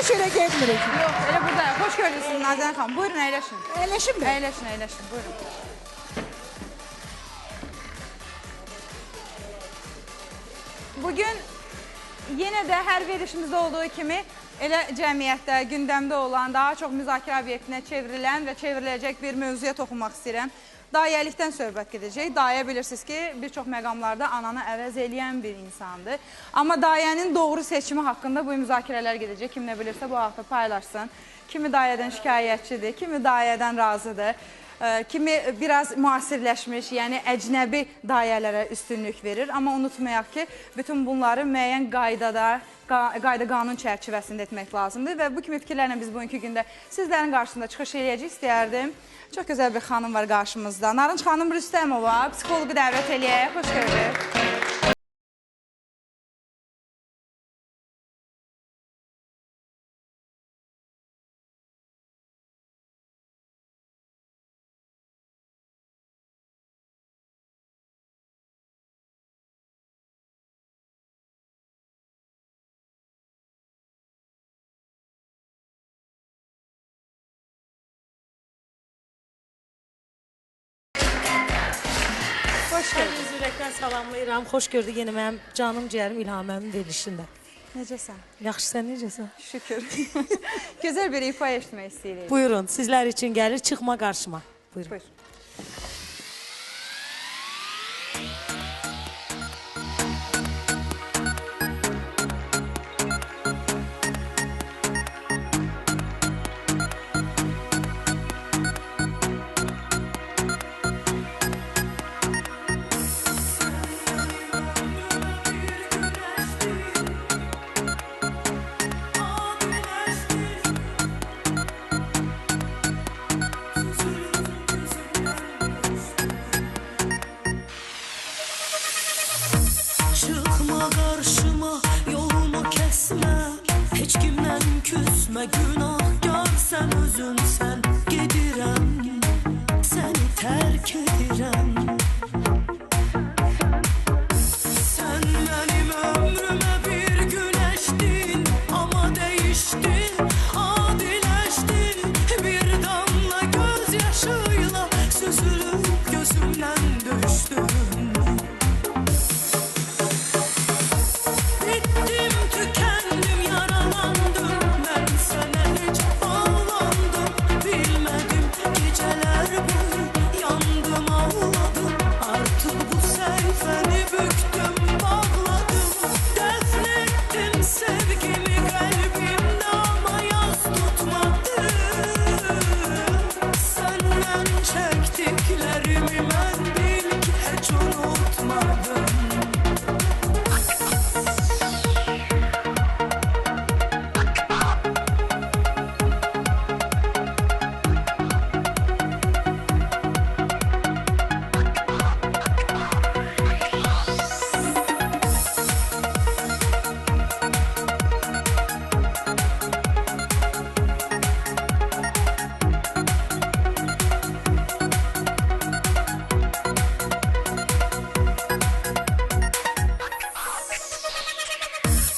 heç elə getmirik. Yox, elə burada. Xoş gördünüz Nazan xanım. Buyurun, əyləşin. Əyləşin mi? Əyləşin, əyləşin. Buyurun. Bugün yenə də hər verilişimizdə olduğu kimi elə cəmiyyətdə, gündəmdə olan, daha çox müzakirə obyektinə çevrilən və çevriləcək bir mövzuya toxunmaq istəyirəm. Dayəlikdən söhbət gedəcək. Dayə bilirsiniz ki, bir çox məqamlarda ananı əvəz eləyən bir insandır. Amma dayənin doğru seçimi haqqında bu müzakirələr gedəcək. Kim nə bilirsə bu haqda paylaşsın. Kimi dayədən şikayətçidir, kimi dayədən razıdır. Kimi biraz müasirləşmiş, yəni əcnəbi dayələrə üstünlük verir. Amma unutmayaq ki, bütün bunları müəyyən qayda-qanun çərçivəsində etmək lazımdır. Və bu kimi fikirlərlə biz bugünkü gündə sizlərin qarşısında çıxış eləyəcək istəyərdim. Çox gözəl bir xanım var qarşımızda. Narınc xanım Rüstəmova, psixoloqu dəvət eləyək. Xoş gördük. Hepiniz ürəkdən salamlayıram. Xoş gördük yenə mənim canım ciyərim İlhamənin verilişində. Necəsən? Yaxşı, sən necəsən? Şükür. Gözəl bir ifa eşitmək istəyirik. Buyurun, sizlər üçün gəlir, çıxma qarşıma. Buyurun. Buyur. Çıkma karşıma, yolumu kesme. Hiç kimden küsme, günahkar sen özün sen. Gedirem, seni terk edirem. Sen benim ömrüme bir güneştin, ama değiştin, adileştin. Bir damla gözyaşıyla süzülüp gözümden düştün. Çektiklerimi ben bil ki hiç unutmadım.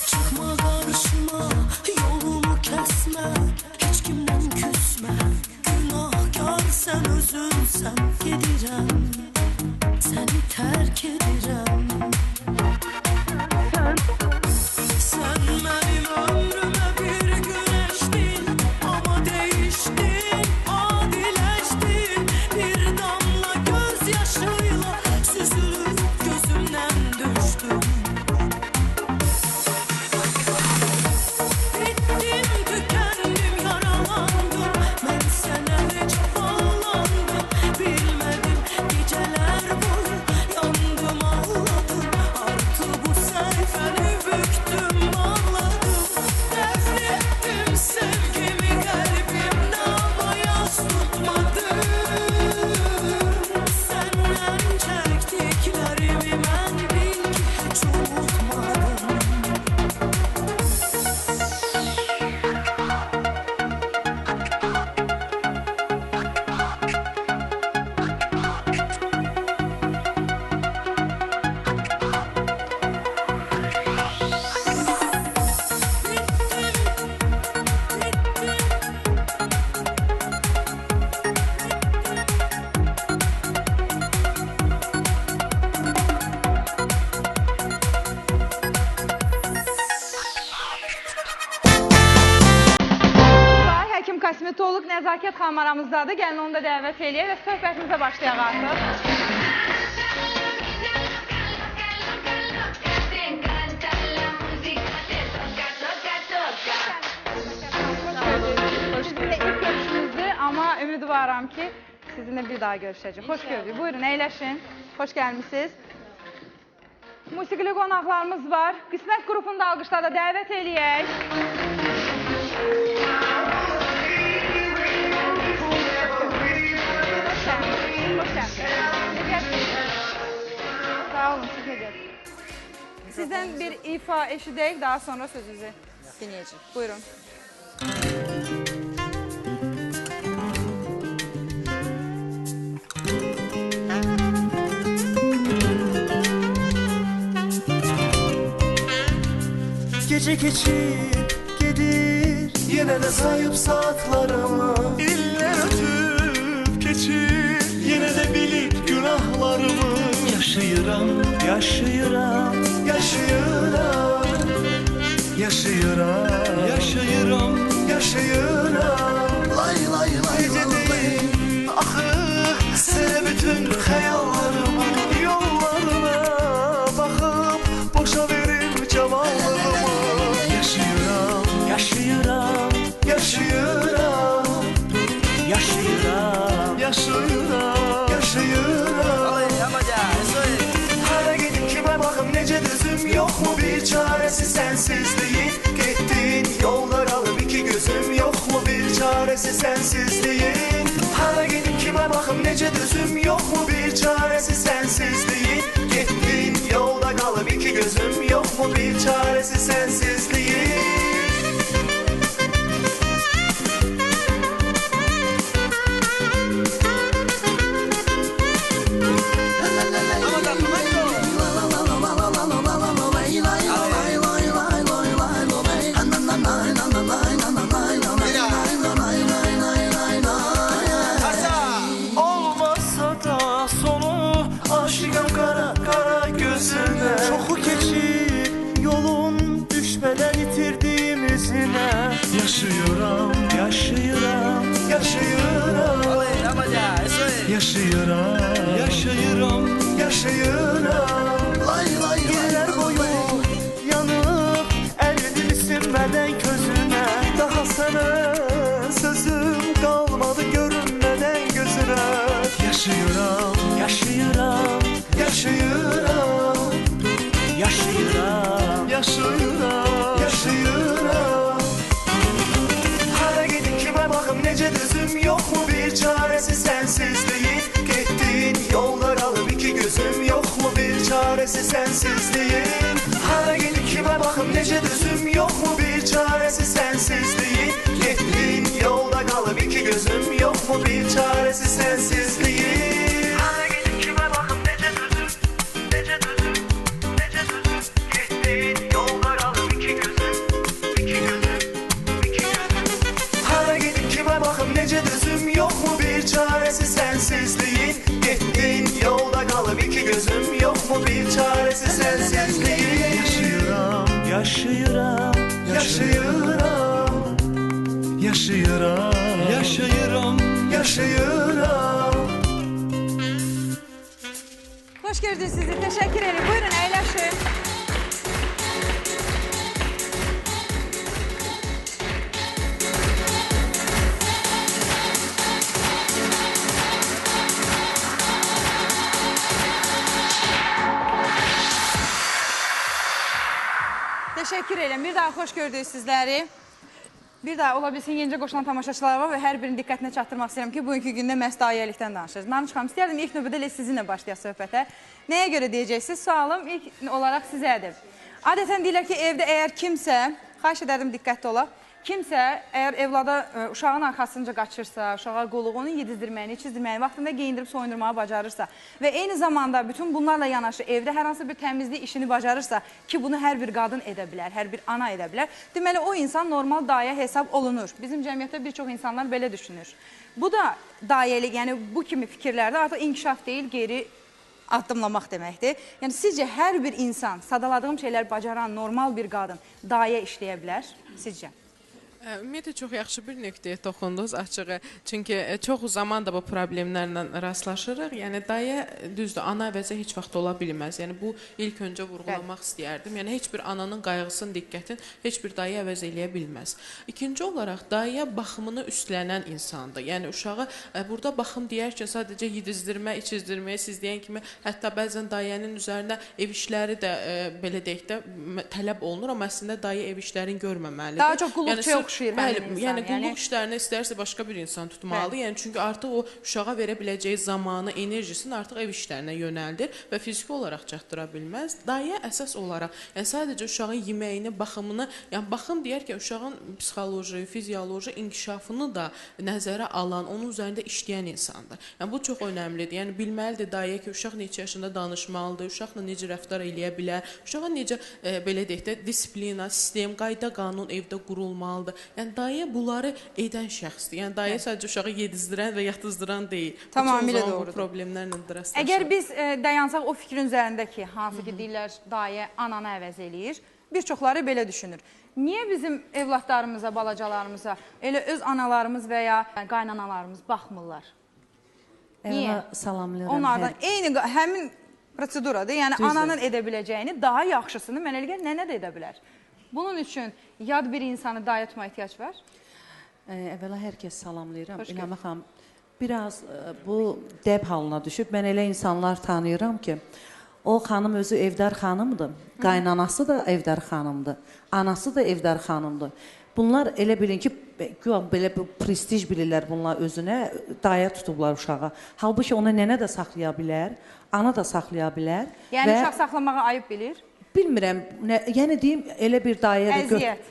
Çıkma karşıma, yolumu kesme. Hiç kimden küsme, günahkar sen özün sen. Gedirem, seni terk edirem. Sen benim ömrüme bir güneştin, ama değiştin, adileştin. Bir damla gözyaşıyla süzülüp gözümden düştün. Bittim, tükendim, yaralandım. Ben sana hiç bağlandım. Bilmedim aramızdadır. Gəlin onu da dəvət eləyək və söhbətimizə başlayaq artıq. Sizinlə ilk görüşümüzdür, amma ümidvaram ki, sizinlə bir daha görüşəcək. Xoş gördük. Buyurun, əyləşin. Xoş gəlmişsiniz. Musiqili qonaqlarımız var. Qismət qrupunu da alqışlarda dəvət eləyək. Sağ olun, siz necəsiniz? Sizdən bir ifa eşidək, daha sonra sözünüzü dinləyəcək. Buyurun. Gece geçip gelir, yine de sayıp saatlarımı. İller ötüp geçir, yine de bilip günahlarımı. Yaşayıram, yaşayıram, yaşayıram, yaşayıram, yaşayıram, yaşayıram. Lay lay lay gecedeyim, ahı sene bütün hayallarımı. Yollarına bakıp boşa verim cemallarımı. Yaşayıram, yaşayıram, yaşayıram, yaşayıram, yaşayıram. Hara gidip kime bakım nece düzüm, yok mu bir çaresi sensizliğin? Gittiğin yollar alıp iki gözüm, yok mu bir çaresi sensizliğin? Hara gidip kime bakım nece düzüm, yok mu bir çaresi sensizliğin? Gittiğin yolda kalıp iki gözüm, yok mu bir çaresi sensizliğin? Çoku geçip yolun düşmeden yitirdiğim izine. Yaşıyorum, yaşıyorum, yaşıyorum, yaşıyorum, yaşıyorum, yaşıyorum. Yıllar boyu yanıp eridim sinmeden közüne. Daha sana sözüm kalmadı görünmeden gözüne. Yaşıyorum, yaşıyorum, yaşıyorum, yaşıyorum, yaşıyorum, yaşıyorum. Hara gidip kime bakım nece düzüm, yok mu bir çaresi sensizliğin? Gittiğin yollar alıp iki gözüm, yok mu bir çaresi sensizliğin? Hara gidip kime bakım nece düzüm, yok mu bir çaresi sensizliğin? Gittiğin yolda kalıp iki gözüm, yok mu bir çaresi sensizliğin? Hara gidip kime bakım nece düzüm, nece düzüm, nece düzüm? Gittiğin yollar alıp iki gözüm, iki gözüm, iki gözüm. Hara gidip kime bakım nece düzüm, yok mu bir çaresi sensizliğin? Gittiğin yolda kalıp iki gözüm, yok mu bir çaresi sensizliğin? Yaşıyorum, yaşıyorum, yaşıyorum, yaşıyorum, yaşıyorum, yaşıyorum. Xoş gördük sizi. Təşəkkür ederim. Buyurun, əyləşin. Təşəkkür edirəm. Bir daha xoş gördük sizləri. Bir daha ola bilsin yenicə qoşulan tamaşaçılar var və hər birinin diqqətinə çatdırmaq istəyirəm ki, bugünkü gündə məhz dairəlikdən danışırız. Narınç xanım, istəyərdim ilk növbədə elə sizinlə başlayaq söhbətə. Nəyə görə deyəcəksiniz? Sualım ilk olaraq sizədir. Adətən deyirlər ki, evdə əgər kimsə, xahiş edərdim diqqətli olaq, kimsə əgər evlada uşağın arxasınca qaçırsa, uşağa qoluğunu yedizdirməyini, çizdirməyini, vaxtında geyindirib soyundurmağı bacarırsa və eyni zamanda bütün bunlarla yanaşı evdə hər hansı bir təmizlik işini bacarırsa ki, bunu hər bir qadın edə bilər, hər bir ana edə bilər, deməli o insan normal dayə hesab olunur. Bizim cəmiyyətdə bir çox insanlar belə düşünür. Bu da dayəlik, yəni bu kimi fikirlərdə artıq inkişaf deyil, geri addımlamaq deməkdir. Yəni sizcə hər bir insan, sadaladığım şeylər bacaran normal bir qadın dayə işləyə bilər, sizcə? Ümumiyyətlə çox yaxşı bir nöqtəyə toxundunuz açığı. Çünki çox zaman da bu problemlərlə rastlaşırıq. Yəni dayı düzdür, ana əvəzi heç vaxt ola bilməz. Yəni bu ilk öncə vurğulamaq istəyərdim. Yəni heç bir ananın qayğısını, diqqətin heç bir dayı əvəz eləyə bilməz. İkinci olaraq dayıya baxımını üstlənən insandır. Yəni uşağı burada baxım deyərkən sadəcə yedizdirmə, içizdirməyə siz deyən kimi hətta bəzən dayənin üzərinə ev işləri də belə deyək də tələb olunur, amma əslində dayı ev işlərini görməməlidir. Daha çox qulluqçuya oxşayır Bəli, həmin insan. yəni qulluq işlərini istərsə başqa bir insan tutmalı. Bəli. Yəni çünki artıq o uşağa verə biləcəyi zamanı, enerjisini artıq ev işlərinə yönəldir və fiziki olaraq çatdıra bilməz. Dayı əsas olaraq, yəni sadəcə uşağın yeməyini, baxımını, yəni baxım deyərkən uşağın psixoloji, fizioloji inkişafını da nəzərə alan, onun üzərində işləyən insandır. Yəni bu çox önəmlidir. Yəni bilməlidir dayı ki, uşaq neçə yaşında danışmalıdır, uşaqla necə rəftar eləyə bilər, uşağa necə belə deyək də disiplina, sistem, qayda, qanun evdə qurulmalıdır. Yəni dayı bunları edən şəxsdir. Yəni dayı sadəcə uşağı yedizdirən və yatızdıran deyil. Tamamilə Bu doğrudur. problemlərlə də rastlaşırıq. Əgər biz dayansaq o fikrin üzərində ki, hansı ki deyirlər dayı ananı əvəz eləyir, bir çoxları belə düşünür. Niyə bizim evladlarımıza, balacalarımıza elə öz analarımız və ya qaynanalarımız baxmırlar? Niyə? Salamlayıram. Onlardan eyni həmin proseduradır. Yəni ananın edə biləcəyini daha yaxşısını mən elə gəl nənə də edə bilər. Bunun üçün yad bir insanı dayı tutma ehtiyac var. Əvvəla hər kəs salamlayıram. Xoş İlham xanım, biraz bu dəb halına düşüb. Mən elə insanlar tanıyıram ki, o xanım özü evdar xanımdır. Qaynanası da evdar xanımdır. Anası da evdar xanımdır. Bunlar elə bilin ki, belə bir prestij bilirlər bunlar özünə, daya tutublar uşağa. Halbuki onu nənə də saxlaya bilər, ana da saxlaya bilər. Yəni uşaq saxlamağa ayıb bilir. Bilmirəm, yəni deyim, elə bir dayəyə də Əziyyət.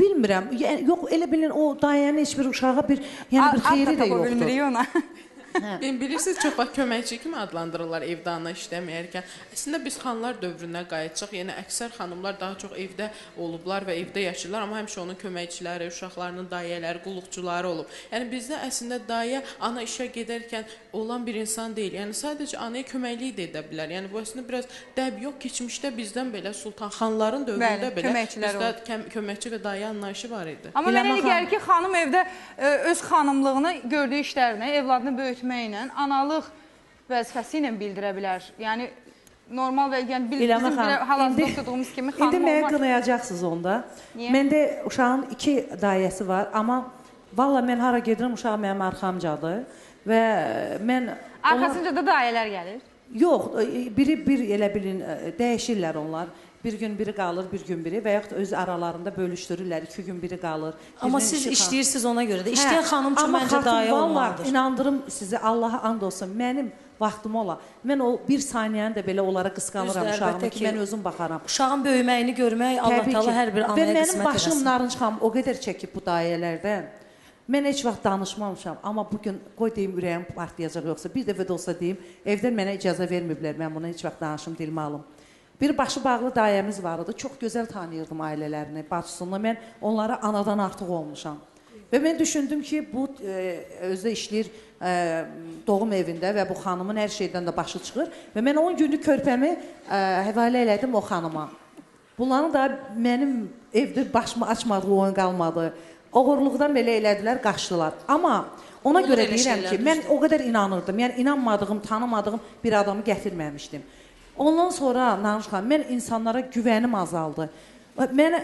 Bilmirəm, yox elə bilin o dayənin heç bir uşağa bir, yəni bir xeyri də yoxdur. Bilmirik ona. Bilirsiniz, çox vaxt köməkçi kimi adlandırırlar evdə ana işləməyərkən. Əslində biz xanlar dövrünə qayıtacaq. Yəni əksər xanımlar daha çox evdə olublar və evdə yaşayırlar, amma həmişə onun köməkçiləri, uşaqlarının dayələri, qulluqçuları olub. Yəni bizdə əslində dayə ana işə gedərkən olan bir insan deyil. Yəni sadəcə anaya köməklik də edə bilər. Yəni bu əslində biraz dəb yox, keçmişdə bizdən belə Sultanxanların dövründə belə bizdə köməkçi və dayə anlayışı var idi. Amma mən elə gəlir ki, xanım evdə öz xanımlığını, gördüyü işlərini, evladını böyütməklə, analıq vəzifəsi ilə bildirə bilər. Yəni normal və yəni bizim hal-hazırda oturduğumuz kimi xanım olmaq. İndi mənə olmaq. qınayacaqsınız onda. Niyə? Məndə uşağın 2 dayəsi var, amma valla mən hara gedirəm, uşaq mənim arxamcadır və mən... Arxasınca da dayələr gəlir. Yox, biri bir elə bilin, dəyişirlər onlar. Bir gün biri qalır, bir gün biri və yaxud öz aralarında bölüşdürürlər, 2 gün biri qalır. Amma siz işləyirsiniz ona görə də. İşləyən xanım üçün məncə dayə olmalıdır. Amma inandırım sizi, Allaha and olsun, mənim vaxtım ola. Mən o bir saniyəni də belə onlara qısqanıram uşağımı ki, mən özüm baxaram. Uşağın böyüməyini görmək Allah Taala hər bir anaya qismət eləsin. Və mənim başım Narınc xanım o qədər çəkib bu dayələrdən. Mən heç vaxt danışmamışam, amma bugün qoy deyim ürəyim partlayacaq yoxsa bir dəfə də olsa deyim, evdən mənə icazə verməyiblər, mən buna heç vaxt danışım, dilmə alım. Bir başı bağlı dayəmiz var idi, çox gözəl tanıyırdım ailələrini, bacısını, mən onlara anadan artıq olmuşam. Və mən düşündüm ki, bu özü işləyir doğum evində və bu xanımın hər şeydən də başı çıxır və mən 10 günlük körpəmi həvalə elədim o xanıma. Bunların da mənim evdə başımı açmadığı oyun qalmadı. Oğurluqdan belə elədilər, qaçdılar. Amma ona görə deyirəm ki, mən o qədər inanırdım. Yəni inanmadığım, tanımadığım bir adamı gətirməmişdim. Ondan sonra Narınc xanım, mən insanlara güvənim azaldı. Mən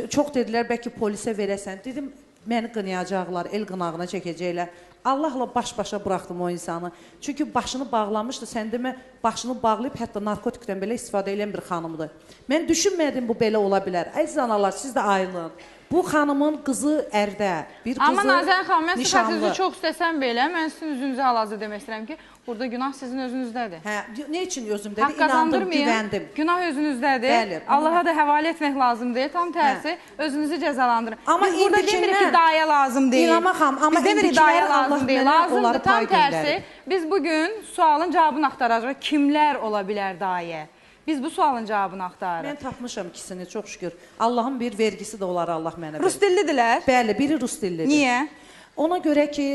çox dedilər, bəlkə polisə verəsən. Dedim, məni qınayacaqlar, el qınağına çəkəcəklər. Allahla baş-başa buraxdım o insanı. Çünki başını bağlamışdı, sən demə, başını bağlayıb hətta narkotikdən belə istifadə edən bir xanımdır. Mən düşünmədim bu belə ola bilər. Əziz analar, siz də ayrılın. Bu xanımın qızı ərdə, bir qızı Amma Nazən xanım, mən nişanlı. sifətinizi çox istəsəm belə, mən sizin üzünüzə hal-hazır demək istəyirəm ki, burada günah sizin özünüzdədir. Hə, nə üçün özümdədir? Haqq İnandım, qazandırmayın, güvəndim. günah özünüzdədir. Bəli, Allaha da həvalə etmək lazım deyil, tam tərsi, özünüzü cəzalandırın. Amma biz burada demirik ki, dayə lazım deyil. İlham xanım, amma biz demirik dayə Allah lazım deyil, mənə lazımdır, onları tam pay tərsi. göndərib. Biz bugün sualın cavabını axtaracaq. Kimlər ola bilər dayə? Biz bu sualın cavabını axtarırıq. Mən tapmışam ikisini, çox şükür. Allahın bir vergisi də olar Allah mənə verir. Rus dillidirlər. Bəli, biri rus dillidir. Niyə? Ona görə ki,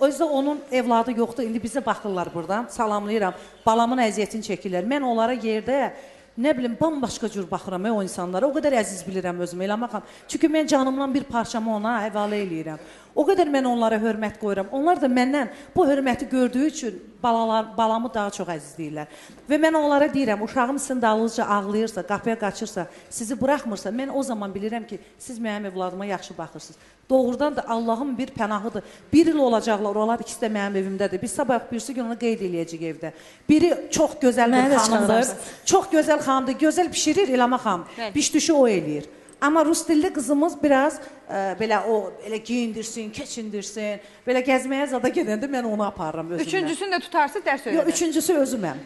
özdə onun evladı yoxdur. İndi bizə baxırlar buradan. Salamlayıram. Balamın əziyyətini çəkirlər. Mən onlara yerdə nə bilim, bambaşqa cür baxıram o insanlara. O qədər əziz bilirəm özümü, Elama xanım. Çünki mən canımdan bir parçamı ona həvalə eləyirəm. O qədər mən onlara hörmət qoyuram. Onlar da məndən bu hörməti gördüyü üçün balamı daha çox əzizləyirlər. Və mən onlara deyirəm, uşağım sizin dalınızca ağlayırsa, qapıya qaçırsa, sizi buraxmırsa, mən o zaman bilirəm ki, siz mənim evladıma yaxşı baxırsınız. Doğrudan da Allahın bir pənahıdır. Bir il olacaqlar, onlar ikisi də mənim evimdədir. Biz sabah birisi gün onu qeyd eləyəcək evdə. Biri çox gözəl bir xanımdır. Çox gözəl xanımdır, gözəl pişirir Elama xanım. Bişdüşü o eləyir. Amma rus dilli qızımız biraz belə o elə geyindirsin, keçindirsin. Belə gəzməyə zada gedəndə mən onu aparıram özümlə. Üçüncüsünü də tutarsız dərs öyrədər. Yox, üçüncüsü özüməm.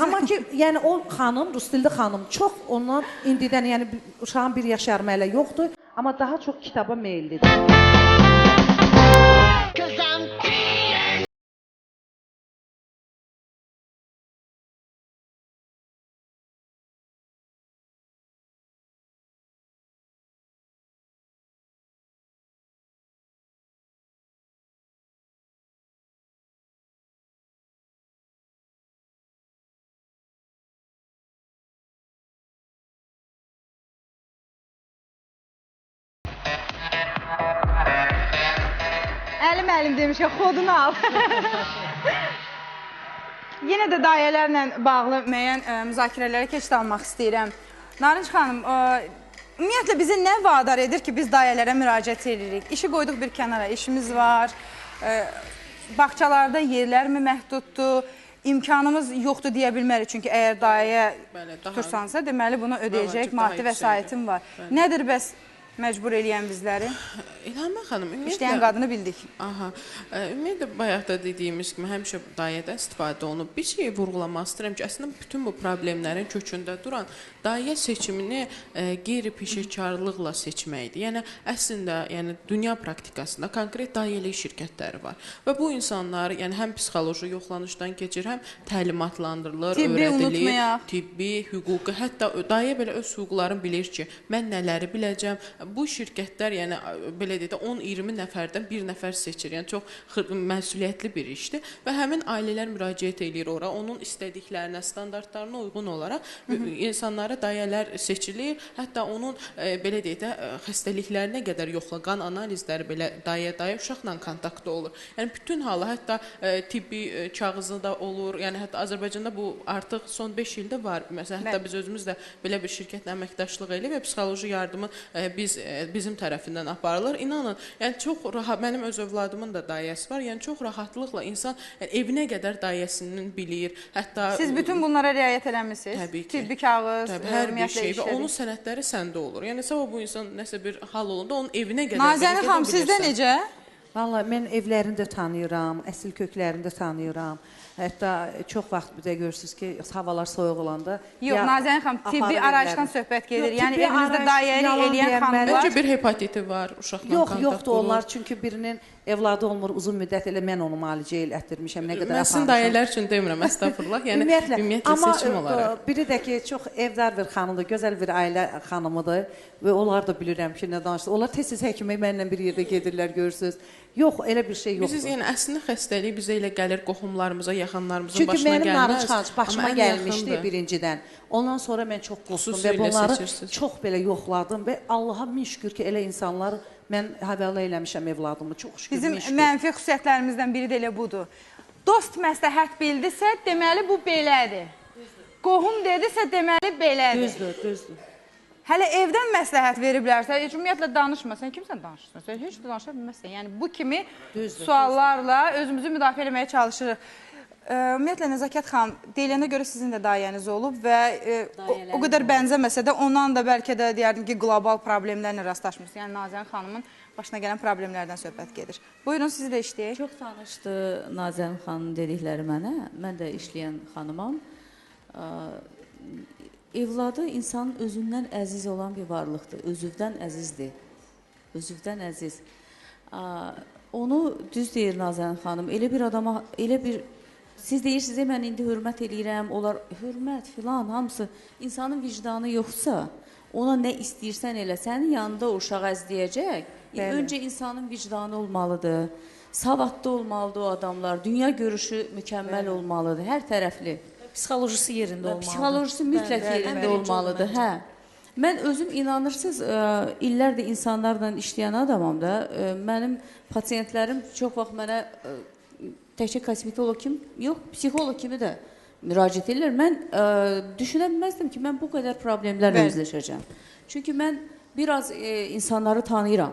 Amma ki, yəni o xanım, rus dilli xanım çox ondan indidən, yəni uşağın 1 yaş yarım hələ yoxdur, amma daha çox kitaba meyillidir. Əlim demişəm, xodunu al. Yenə də dayələrlə bağlı müəyyən müzakirələrə keçid almaq istəyirəm. Narınc xanım, ümumiyyətlə bizi nə vadar edir ki, biz dayələrə müraciət edirik? İşi qoyduq bir kənara, işimiz var. Bağçalarda yerlər mi məhduddur? İmkanımız yoxdur deyə bilmərik. Çünki əgər dayə tutursansa, deməli bunu ödəyəcək maddi vəsaitim var. Nədir bəs məcbur eləyən bizləri? İlham xanım, İşləyən qadını bildik. Aha. Ümumiyyətlə bayaq da dediyimiz kimi həmişə dayədən istifadə olunub. Bir şeyi vurğulamaq istəyirəm ki, əslində bütün bu problemlərin kökündə duran dayə seçimini qeyri-peşəkarlıqla seçməkdir. Yəni əslində, dünya praktikasında konkret dayəlik şirkətləri var və bu insanlar, həm psixoloji yoxlanışdan keçir, həm təlimatlandırılır, öyrədilir, tibbi, hüquqi, hətta dayə belə öz hüquqlarını bilir ki, mən nələri biləcəm. Bu şirkətlər, belə deyək də 10-20 nəfərdən bir nəfər seçir. Yəni çox məsuliyyətli bir işdir və həmin ailələr müraciət eləyir ora, onun istədiklərinə, standartlarına uyğun olaraq insanlara dayələr seçilir. Hətta onun belə deyək də xəstəliklərinə qədər yoxlanan analizləri belə dayə uşaqla kontaktda olur. Yəni bütün halı, hətta tibbi kağızı da olur. Yəni hətta Azərbaycanda bu artıq son 5 ildə var. Məsələn, hətta biz özümüz də belə bir şirkətlə əməkdaşlıq edirik və psixoloji yardımı bizim tərəfindən aparılır. İnanın, çox rahat, mənim öz övladımın da dayəsi var. Yəni çox rahatlıqla insan evinə qədər dayəsinin bilir. Hətta siz bütün bunlara riayət eləmisiniz? Təbii ki. Tibbi kağız, hər bir şey və onun sənədləri səndə olur. Yəni sabah bu insan nəsə bir hal olanda onun evinə qədər Nazənin xanım, sizdə necə? Vallahi mən evlərini də tanıyıram, əsl köklərini də tanıyıram. Hətta çox vaxt bir də görürsünüz ki, havalar soyuq olanda... Yox, Nazənin xanım, tibbi arayışdan söhbət gedir. Yəni evinizdə dayəlik eləyən xanımlar... Məncə bir hepatiti var uşaqla kontakt olur. Yoxdur onlar, çünki birinin evladı olmur, uzun müddət elə mən onu müalicəyə elətdirmişəm, nə qədər aparmışam. Mən dayələr üçün demirəm, əstəğfurullah. Yəni ümumiyyətlə seçim olaraq. Amma biri də ki, çox evdar bir xanımdır, gözəl bir ailə xanımıdır və onlar da bilirəm ki, nə danışır. Onlar tez-tez həkimə mənlə bir yerdə gedirlər, görürsünüz. Yox, elə bir şey yoxdur. Biz əslində xəstəlik bizə elə gəlir qohumlarımıza, yaxınlarımızın başına gəlməz. gəlməz. Çünki mənim narınç başıma gəlmişdi birincidən. Ondan sonra mən çox qorxdum və bunları çox belə yoxladım və Allaha min şükür ki, elə insanlar mən həvalə eləmişəm evladımı. Çox şükür, min şükür. Bizim mənfi xüsusiyyətlərimizdən biri də elə budur. Dost məsləhət bildisə, deməli bu belədir. Qohum dedisə, deməli belədir. Düzdür. Hələ evdən məsləhət veriblərsə, heç ümumiyyətlə danışma. Sən kimsən danışırsan? Sən heç də danışa bilməzsən. Yəni bu kimi suallarla özümüzü müdafiə etməyə çalışırıq. Ümumiyyətlə Nəzakət xanım, deyilənə görə sizin də dayəniz olub və o qədər bənzəməsə də ondan da bəlkə də deyərdim ki, qlobal problemlərlə rastlaşmışsınız. Yəni Nazənin xanımın başına gələn problemlərdən söhbət gedir. Buyurun, sizi də işləyək. Çox tanışdı Nazənin xanımın dedikləri mənə. Mən də işləyən xanımam. Evladı insanın özündən əziz olan bir varlıqdır. Özüvdən əzizdir. Özüvdən əziz. Onu düz deyir Nazənin xanım. Elə bir adama, siz deyirsiniz, mən indi hörmət eləyirəm, onlar hörmət filan, hamısı insanın vicdanı yoxsa, ona nə istəyirsən elə, sənin yanında o uşağı əzləyəcək. Öncə insanın vicdanı olmalıdır, savadlı olmalıdır o adamlar, dünya görüşü mükəmməl olmalıdır, hər tərəfli. psixolojisi yerində olmalıdır. Psixolojisi mütləq Bəli, yerində birinci olmalıdır. olmalıdır. Hə. Mən özüm inanırsınız, illərdir insanlarla işləyən adamam da. Mənim pasiyentlərim çox vaxt mənə təkcə kosmetolog kimi, yox, psixoloq kimi də müraciət edirlər. Mən düşünə bilməzdim ki, mən bu qədər problemlərlə üzləşəcəm. Çünki mən biraz insanları tanıyıram.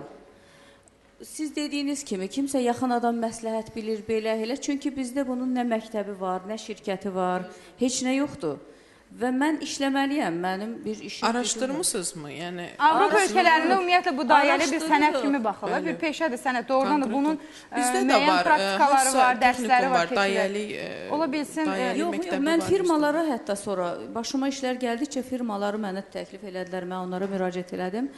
Siz dediyiniz kimi, kimsə yaxın adam məsləhət bilir, belə, elə. Çünki bizdə bunun nə məktəbi var, nə şirkəti var, heç nə yoxdur. Və mən işləməliyəm, mənim bir işim... Araşdırmısınızmı? Yəni Avropa ölkələrində ümumiyyətlə bu dairəli bir sənət Araşdırırıq. kimi baxılır. Bir peşədir sənət. Doğrudan da bunun bizdə də müəyyən var, praktikaları hansısa var, dərsləri texnikum var, dairəli, ola bilsin. dairəli Yox, məktəbi mən var firmalara hətta sonra başıma işlər gəldikcə firmaları mənə təklif elədilər, mən onlara müraciət elədim.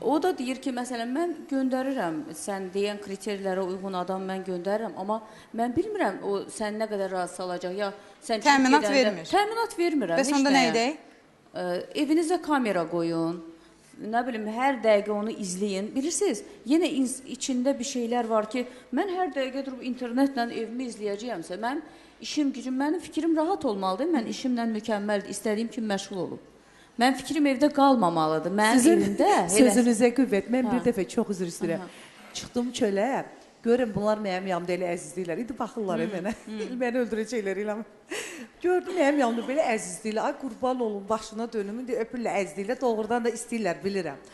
O da deyir ki, məsələn, mən göndərirəm, sən deyən kriterlərə uyğun adam mən göndərirəm, amma mən bilmirəm o sən nə qədər razı salacaq, ya sən Təminat vermir. Təminat vermirəm. Bəs onda nə edək? Evinizə kamera qoyun, nə bilim, hər dəqiqə onu izləyin. Bilirsiniz, yenə içində bir şeylər var ki, mən hər dəqiqə durub internetlə evimi izləyəcəyəmsə, mən işim, gücüm, mənim fikrim rahat olmalıdır, mən işimlə mükəmməldir, istədiyim kimi məşğul olum. Mən fikrim evdə qalmamalıdır, mənim evimdə. Sözünüzə qüvvət. Mən bir dəfə çox üzr istəyirəm. Çıxdım çölə, görüm bunlar mənim yanımda elə əzizləyirlər. İndi baxırlar mənə, məni öldürəcəklər elə. Gördüm mənim yanımda belə əzizləyirlər. Ay qurban olun, başına dönüm, indi öpürlər, əzizləyirlər. Doğrudan da istəyirlər, bilirəm.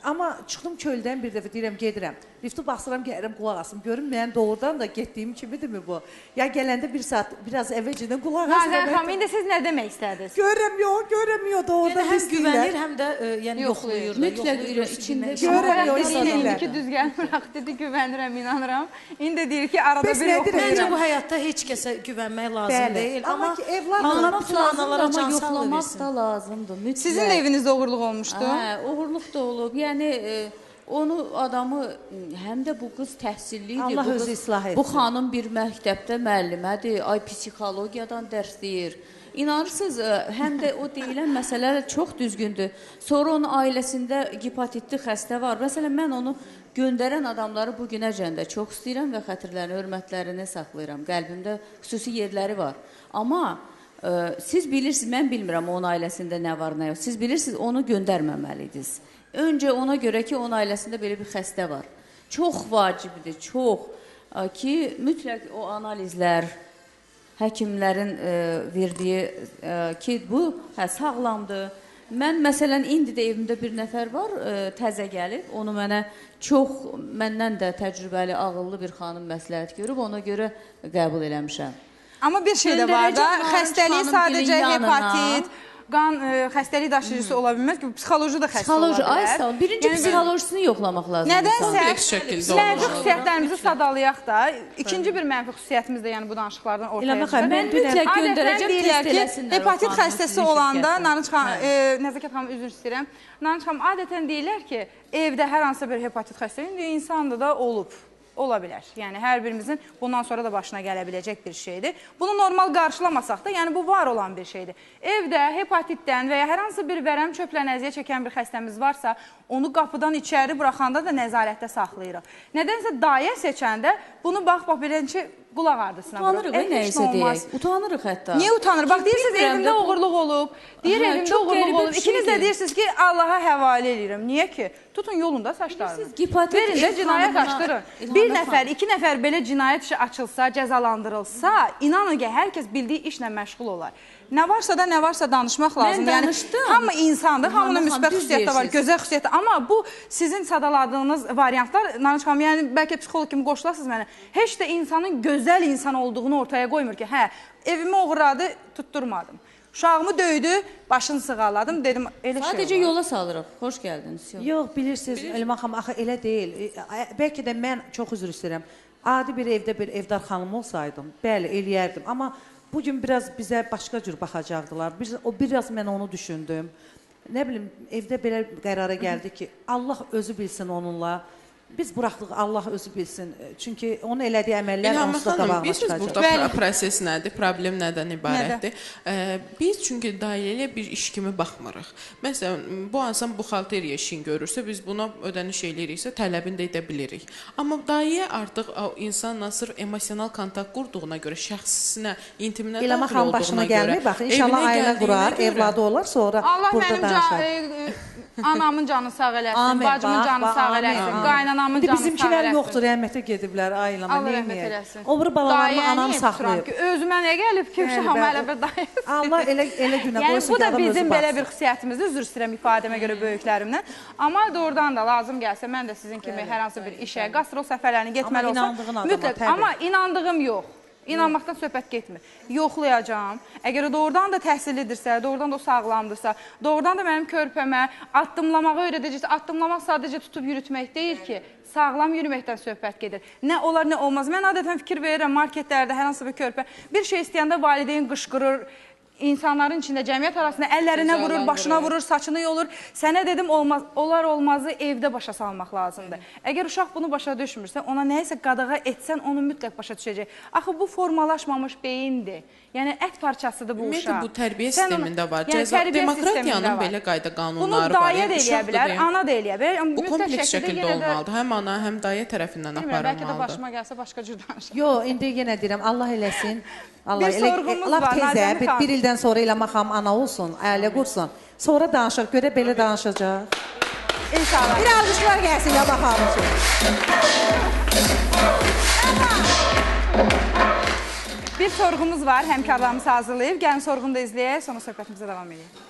Amma çıxdım çöldən bir dəfə deyirəm, gedirəm. Lifti basıram, gəlirəm, qulaq asım. Görüm, mən doğrudan da getdiyim kimidirmi bu? Ya gələndə bir saat, biraz əvvəlcədən qulaq asıram. Nazən xanım, indi siz nə demək istədiniz? Görəmiyor, doğrudan Yəni həm güvənir, həm də yəni Yoxlayır. yoxlayır. Mütləq içində Görəmiyor, İndi istəyirlər. ki, düz gəlmir, dedi, güvənirəm, inanıram. İndi deyir ki, arada Bəs bir nədir? Məncə yoxlayıram. bu həyatda heç kəsə güvənmək lazım Bəli. deyil. Amma ki, evlar Allah yoxlamaq bütün analara lazımdır, amma can sağlığı yoxlamaq versin. da lazımdır. Mütləq. Sizin də evinizdə uğurluq olmuşdu. Hə, uğurluq da olub. Yəni onu adamı həm də bu qız təhsillidir. Allah bu özü qız- islah etsin. Bu xanım bir məktəbdə müəllimədir. Ay psixologiyadan dərs deyir. İnanırsınız, həm də o deyilən məsələlər çox düzgündür. Sonra onun ailəsində gepatitli xəstə var. Məsələn, mən onu göndərən adamları bu günəcən də çox istəyirəm və xətirlərini, hörmətlərini saxlayıram. Qəlbimdə xüsusi yerləri var. Amma siz bilirsiniz, mən bilmirəm onun ailəsində nə var, nə yox. Siz bilirsiniz, onu göndərməməliydiniz. Öncə ona görə ki, onun ailəsində belə bir xəstə var. Çox vacibdir, çox ki, mütləq o analizlər, həkimlərin verdiyi ki, bu sağlamdır. Mən məsələn indi də evimdə bir nəfər var, təzə gəlib, onu mənə məndən də təcrübəli, ağıllı bir xanım məsləhət görüb, ona görə qəbul eləmişəm. Amma bir şey də var da, Göndərəcəm xəstəlik xanım sadəcə dilin yanına. hepatit, qan xəstəlik daşıyıcısı ola bilməz ki, psixoloji da xəstə ola Psixoloji, ay bilər. sağ ol. Birinci psixolojisini yoxlamaq lazımdır. Nədənsə Kompleks şəkildə mənfi olmalıdır. xüsusiyyətlərimizi sadalayaq da, ikinci bir mənfi xüsusiyyətimiz də yəni bu danışıqlardan ortaya Elə çıxır. baxın, Mən mütləq Adətən göndərəcəm, deyirlər test ki, eləsinlər. o hepatit xanımı xəstəsi sizin olanda, şirkətdə. Nanıç xanım, Nəzakət xanım üzr istəyirəm. Nanıç xanım, adətən deyirlər ki, evdə hər hansısa bir hepatit xəstəliyi insanda da olub. Ola bilər. Yəni, hər birimizin bundan sonra da başına gələ biləcək bir şeydir. Bunu normal qarşılamasaq da, yəni bu var olan bir şeydir. Evdə hepatitdən və ya hər hansı bir vərəm çöplə əziyyət çəkən bir xəstəmiz varsa, onu qapıdan içəri buraxanda da nəzarətdə saxlayırıq. Nədənsə dayə seçəndə bunu bax, beləcə qulaq ardısına Utanırıq, nəyəsə deyək. Utanırıq hətta. Niyə utanır? Bax, deyirsiniz, bilmirəm evimdə də bu- uğurluq olub. Deyir, Hə, evimdə çox uğurluq qəribə olub. bir İkiniz də şeydir. deyirsiniz ki, Allaha həvalə edirəm. Niyə ki? Tutun yolunda saçlarını. Bilirsiniz, hepatit Verin də ev cinayət xanımına- açdırın. İlhamə Bir xanım. nəfər, iki nəfər belə cinayət işi açılsa, cəzalandırılsa, inanın ki, hər kəs bildiyi işlə məşğul olar. Nə varsa da, nə varsa danışmaq lazım. danışdım. Yəni, hamı insandır, hamının İlhamə xanım, müsbət düz xüsusiyyəti var, deyirsiniz. gözəl xüsusiyyəti. Amma bu sizin sadaladığınız variantlar, Nanıç xanım, yəni bəlkə psixolog kimi qoşulasınız mənə, heç də insanın gözəl insan olduğunu ortaya qoymur ki, hə, evimi uğradı, tutturmadım. Uşağımı döydü, başını sığaladım, dedim, elə şey Sadəcə olur. yola salırıq. Xoş gəldiniz. Yox, bilirsiniz, Elman xanım, axı elə deyil. Bəlkə də mən çox üzr istəyirəm. Adi bir evdə bir evdar xanım olsaydım, bəli, eləyərdim. Amma bugün biraz bizə başqa cür baxacaqdılar. Biraz mən onu düşündüm. Nə bilim, evdə belə qərara gəldi ki, Allah özü bilsin onunla. Biz buraxdıq, Allah özü bilsin. Çünki onun elədiyi əməllər İlham onsuz da xanım, qabağına bilirsiniz çıxacaq. burada proses nədir, problem nədən ibarətdir? Biz çünki dairəyə bir iş kimi baxmırıq. Məsələn, bu insan buxalteriya işini görürsə, biz buna ödəniş eləyiriksə, tələbini də edə bilirik. Amma dairə artıq o insanla sırf emosional kontakt qurduğuna görə, şəxsinə, intiminə İlham daxil xanım olduğuna başına görə, gəlmir. Bax, inşallah evinə ailə qurar, gəldiyinə görə- evladı olar, sonra Allah burada mənim danışar. anamın canı sağ eləsin, Amin, bacımın bax, canı bax, sağ amin, eləsin, amin. qaynanamın İndi canı sağ bizimkilər eləsin. yoxdur, rəhmətə gediblər, ailəmə, Allah rəhmət neyniyək? eləsin. O biri balalarımı Dayəyə anam niyə saxlayıb. tuturam ki, özümə nə gəlib ki, uşağım hələ bir dayı. Allah elə günə Yəni qoysun bu ki, da adam özü bizim belə bir baxsın. xüsusiyyətimizdir, üzr istəyirəm ifadəmə görə böyüklərimdən. Amma doğrudan da lazım gəlsə, mən də sizin kimi hər hansı bir işə, qastrol səfərlərini getməli Amma olsam, inandığın adama, mütləq, təbii. amma inandığım yox. İnanmaqdan söhbət getmir. Yoxlayacağam. Əgər o doğrudan da təhsillidirsə, doğrudan da o sağlamdırsa, doğrudan da mənim körpəmə addımlamağı öyrədəcəksə, addımlamaq sadəcə tutub yürütmək deyil ki, sağlam yürüməkdən söhbət gedir. Nə olar, nə olmaz. Mən adətən fikir verirəm marketlərdə hər hansı bir körpə bir şey istəyəndə valideyn qışqırır, insanların içində, cəmiyyət arasında əllərinə vurur, başına vurur, saçını yolur. Sənə dedim, olmaz, olar olmazı evdə başa salmaq lazımdır. Əgər uşaq bunu başa düşmürsə, ona nəyisə qadağa etsən, onu mütləq başa düşəcək. Axı bu formalaşmamış beyindir. Yəni, ət parçasıdır bu uşaq. Ümumiyyətlə, bu tərbiyə Sən sistemində ona- var. Yəni, Cəza, tərbiyə demokratiyanın sistemində var. belə qayda Bunu qanunları var. dayə də eləyə bilər, ana da eləyə bilər. Bu Mütləq kompleks şəkildə yenə də- olmalıdır. Həm ana, həm dayə tərəfindən Bilmirəm, bəlkə də aparılmalıdır. başıma gəlsə başqa cür danışacağım. Yo, indi yenə deyirəm, Allah eləsin. Allah Bir sorğumuz lap var, tezə, Nazəmi xanım. bir ildən sonra İlham xanım ana olsun, ailə qursun. Sonra danışaq, görə belə danışacaq. İnşallah. Bir alqışlar gəlsin İlham xanım üçün. Bir sorğumuz var, həmkarlarımız hazırlayıb. Gəlin sorğunu da izləyək, sonra söhbətimizə davam edək.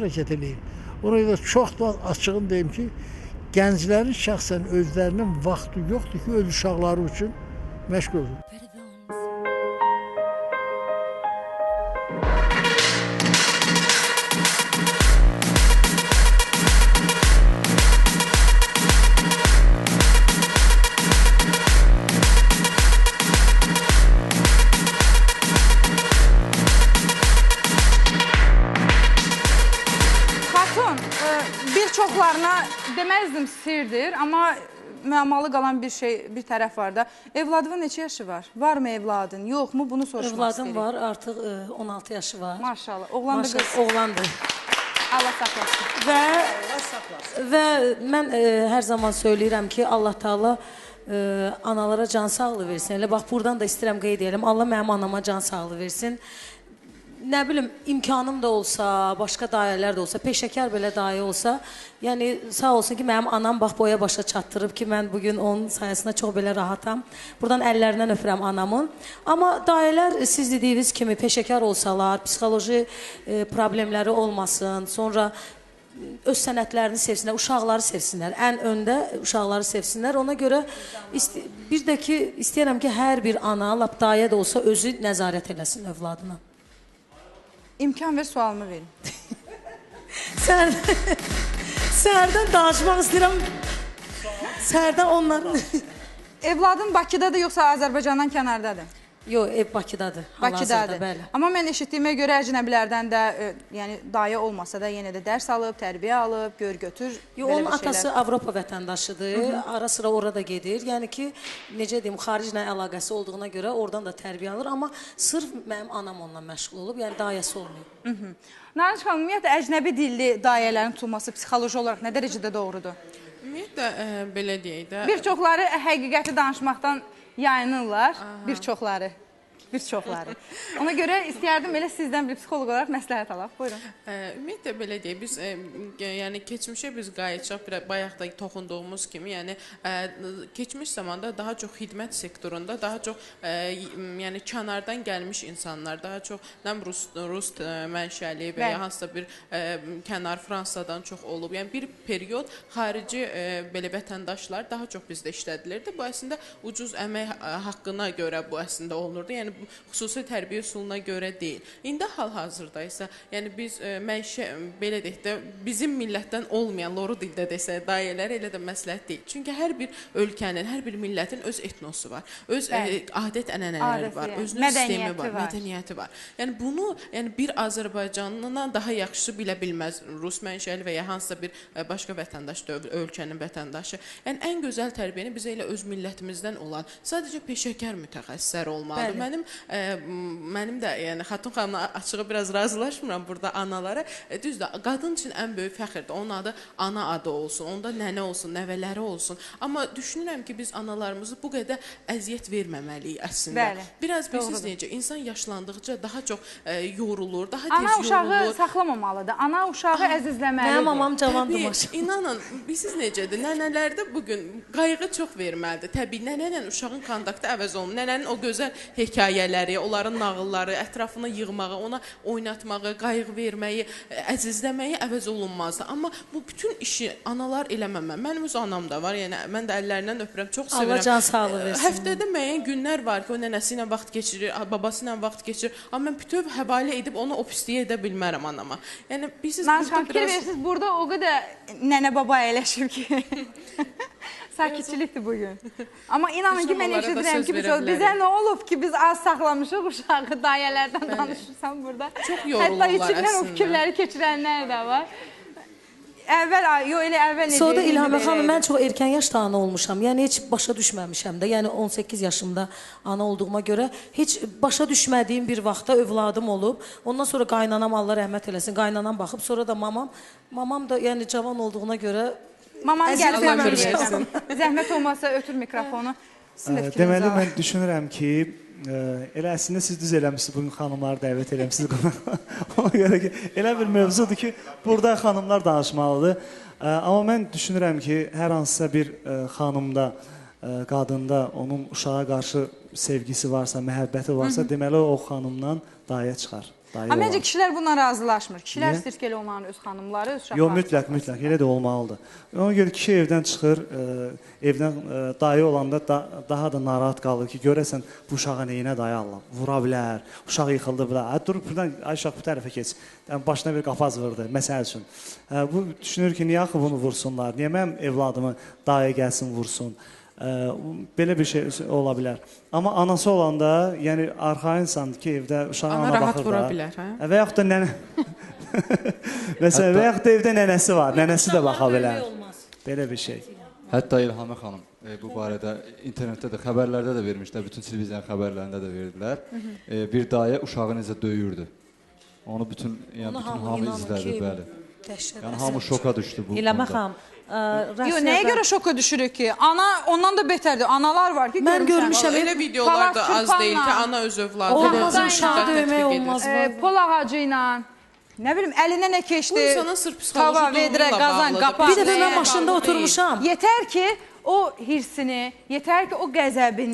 hərəkət eləyir. Ona görə çox da açığını deyim ki, gənclərin şəxsən özlərinin vaxtı yoxdur ki, öz uşaqları üçün məşğul olsun. Bir çoxlarına deməzdim sirdir, amma müəmmalı qalan bir şey, bir tərəf var da. Evladının neçə yaşı var? Varmı evladın, yoxmu? Bunu soruşmaq istəyirik. Evladım var, artıq 16 yaşı var. Maşallah. Oğlandı qız. Oğlandır. Allah saxlasın. Və mən hər zaman söyləyirəm ki, Allah Taala analara can sağlığı versin. Elə bax, buradan da istəyirəm qeyd edelim. Allah mənim anama can sağlığı versin. Nə bilim, imkanım da olsa, başqa dayələr də olsa, peşəkar belə dayə olsa, yəni sağ olsun ki, mənim anam bax boya başa çatdırıb ki, mən bugün onun sayəsində çox belə rahatam. Buradan əllərindən öpürəm anamın. Amma dayələr siz dediyiniz kimi peşəkar olsalar, psixoloji problemləri olmasın, sonra öz sənətlərini sevsinlər, uşaqları sevsinlər, ən öndə uşaqları sevsinlər. Ona görə bir də ki, istəyirəm ki, hər bir ana, lap dayə də olsa özü nəzarət eləsin övladına. İmkan ver, sualımı verin. Səhərdən danışmaq istəyirəm. Səhərdən onların... Evladın Bakıdadır, yoxsa Azərbaycandan kənardadır? Yox, ev Bakıdadır. Bakıdadır. Bəli. Amma mən eşitdiyimə görə əcnəbilərdən də, yəni dayə olmasa da yenə də dərs alıb, tərbiyə alıb, gör-götür. Onun atası Avropa vətəndaşıdır, ara sıra orada gedir. Yəni ki, necə deyim, xariclə əlaqəsi olduğuna görə oradan da tərbiyə alır. Amma sırf mənim anam onunla məşğul olub, yəni dayəsi olmayıb. Narinç xanım, ümumiyyətlə, əcnəbi dilli dayələrin tutulması psixoloji olaraq nə dərəcədə doğrudur? Ümumiyyətlə, belə deyək də... Bir çoxları həqiqəti danışmaqdan yayınırlar, bir çoxları. Ona görə istəyərdim elə sizdən bir psixoloq olaraq məsləhət alaq. Buyurun. Ümumiyyətlə, belə deyək, biz yəni keçmişə biz qayıtacaq, bayaq da toxunduğumuz kimi, yəni keçmiş zamanda daha çox xidmət sektorunda, daha çox yəni kənardan gəlmiş insanlar, daha çox rus mənşəli və ya hansısa bir kənar Fransadan çox olub. Yəni bir period xarici belə vətəndaşlar daha çox bizdə işlədilirdi. Bu əslində ucuz əmək haqqına görə bu əslində olunurdu. Yəni xüsusi tərbiyə üsuluna görə deyil. İndi hal-hazırda isə, yəni biz belə deyək də, bizim millətdən olmayan, loru dildə desə, dayələr elə də məsləhət deyil. Çünki hər bir ölkənin, hər bir millətin öz etnosu var, öz adət-ənənələri var, özünün sistemi var, mədəniyyəti var. Yəni bunu bir Azərbaycanlıdan daha yaxşısı bilə bilməz rus mənşəli və ya hansısa bir başqa vətəndaş, ölkənin vətəndaşı. Yəni ən gözəl tərbiyəni bizə elə öz millətimizdən olan, sadəcə peşəkar mütəxəssislər olmalıdır. Mənim də, yəni Xatun xanımla açığı biraz razılaşmıram burada analara. Düzdür, qadın üçün ən böyük fəxirdir. Onun adı ana adı olsun, onda nənə olsun, nəvələri olsun. Amma düşünürəm ki, biz analarımızı bu qədər əziyyət verməməliyik əslində. Biraz bilirsiniz necə, insan yaşlandıqca daha çox yorulur, daha tez yorulur. Ana uşağı saxlamamalıdır, ana uşağı əzizləməlidir. Mənim mamam cavandır maşallah. İnanın, bilirsiniz necədir, nənələrdə bugün qayğı çox verməlidir. Təbii, nənə uşağın kontaktı əvəz olunur. Nənənin o gözəl hekayələri, onların nağılları, ətrafına yığmağı, ona oynatmağı, qayğı verməyi, əzizləməyi əvəz olunmazdı. Amma bu bütün işi analar eləməmə. Mənim öz anam da var, yəni mən də əllərindən öpürəm, çox sevirəm. Allah can sağlığı versin. Həftədə müəyyən günlər var ki, o nənəsi ilə vaxt keçirir, babası ilə vaxt keçirir. Amma mən bütöv həvalə edib onu o pisliyə edə bilmərəm anama. Yəni, Narinç xanım, fikir verirsiniz, burada o qədər nənə-baba əyləşib ki... Sakitçilikdir bugün. Amma inanın ki, mən eşidirəm ki, bizə nə olub ki, biz az saxlamışıq uşağı, dayələrdən danışırsan burada. Çox yorulurlar əslində. Hətta içindən o fikirləri keçirənlər də var. Əvvəl necə? Sonra İlhamə xanım, mən çox erkən yaşda ana olmuşam. Yəni, heç başa düşməmişəm də. Yəni, 18 yaşımda ana olduğuma görə heç başa düşmədiyim bir vaxtda övladım olub. Ondan sonra qaynanam, Allah rəhmət eləsin, qaynanam baxıb. Sonra da mamam da yəni cavan olduğuna görə Maman gəlib ömürləyəsin. Zəhmət olmasa ötür mikrofonu. Deməli, mən düşünürəm ki, elə əslində siz düz eləmişsiniz, bugün xanımları dəvət eləmişsiniz. Ona görə ki, elə bir mövzudur ki, burada xanımlar danışmalıdır. Amma mən düşünürəm ki, hər hansısa bir xanımda, qadında onun uşağa qarşı sevgisi varsa, məhəbbəti varsa, deməli o xanımdan dayə çıxar. dayı Amma məncə olan. kişilər bununla razılaşmır. Kişilər Niyə? istəyir ki, elə onların öz xanımları, öz uşaqları. Yox, mütləq, elə də olmalıdır. Ona görə kişi evdən çıxır, evdən dayı olanda daha da narahat qalır ki, görəsən bu uşağa neyinə dayı Allah, vura bilər, uşaq yıxıldı bilər. Dur, buradan ay uşaq bu tərəfə keç. Başına bir qapaz vurdu, məsəl üçün. Bu düşünür ki, niyə axı bunu vursunlar? Niyə mənim evladımı dayı gəlsin vursun? Belə bir şey ola bilər. Amma anası olanda, yəni arxayınsandır ki, evdə uşaq Ana ana rahat baxır vura da. bilər, hə? Və yaxud da nənə məsələn, və yaxud da evdə nənəsi var, nənəsi də baxa bilər. Belə bir şey. Hətta İlhamə xanım bu barədə internetdə də, xəbərlərdə də vermişlər, bütün televiziyanın xəbərlərində də verdilər. Bir dayə uşağı necə döyürdü. Onu bütün hamı izlədi, bəli. Yəni hamı şoka düşdü bu İlhamə konuda. xanım, Yox, nəyə görə şoka düşürük ki? Ana ondan da betərdir. Analar var ki, Mən görmüşəm. Elə videolar da az deyil ki, ana öz övladını Olmazsa uşağı şiddet döymək tətbiq edir. olmaz. pol ağacı ilə, nə bilim, əlinə nə keçdi? Bu insanın sırf Tava, psixoloji vedrə, durumuyla qazan, bağlıdır. qapaq. Bir dəfə mən Bağlı maşında deyil. oturmuşam. Yetər ki, o hirsini, yetər ki, o qəzəbini